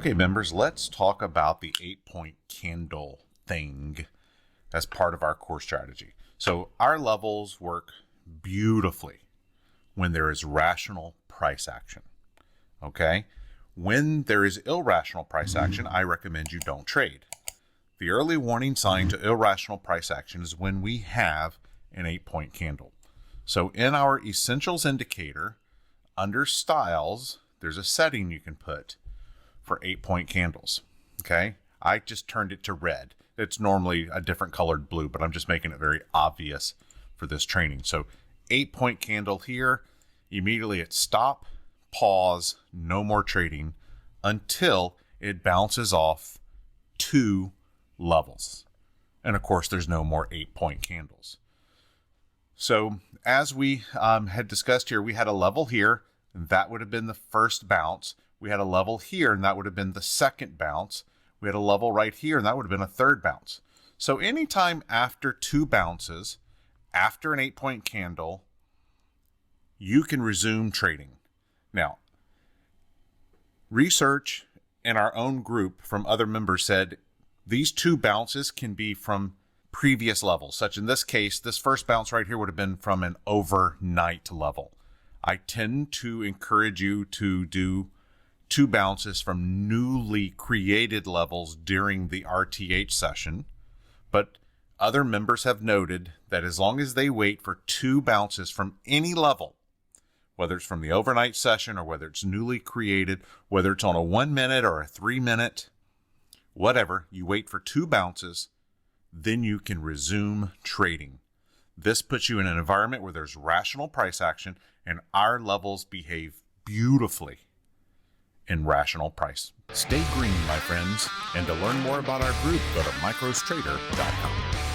Okay, members, let's talk about the 8-point candle thing as part of our core strategy. So our levels work beautifully when there is rational price action. Okay? When there is irrational price action, I recommend you don't trade. The early warning sign to irrational price action is when we have an 8-point candle. So in our essentials indicator, under styles, there's a setting you can put for 8-point candles. Okay? I just turned it to red. It's normally a different colored blue, but I'm just making it very obvious for this training. So 8-point candle here, immediately it's stop, pause, no more trading until it bounces off 2 levels. And of course, there's no more 8-point candles. So as we had discussed here, we had a level here, and that would have been the first bounce. We had a level here, and that would have been the second bounce. We had a level right here, and that would have been a third bounce. So anytime after 2 bounces, after an 8-point candle, you can resume trading. Now, research in our own group from other members said these 2 bounces can be from previous levels, such in this case, this first bounce right here would have been from an overnight level. I tend to encourage you to do 2 bounces from newly created levels during the RTH session, but other members have noted that as long as they wait for 2 bounces from any level, whether it's from the overnight session or whether it's newly created, whether it's on a 1-minute or a 3-minute, whatever, you wait for 2 bounces, then you can resume trading. This puts you in an environment where there's rational price action and our levels behave beautifully in rational price. Stay green, my friends, and to learn more about our group, go to microstrader.com.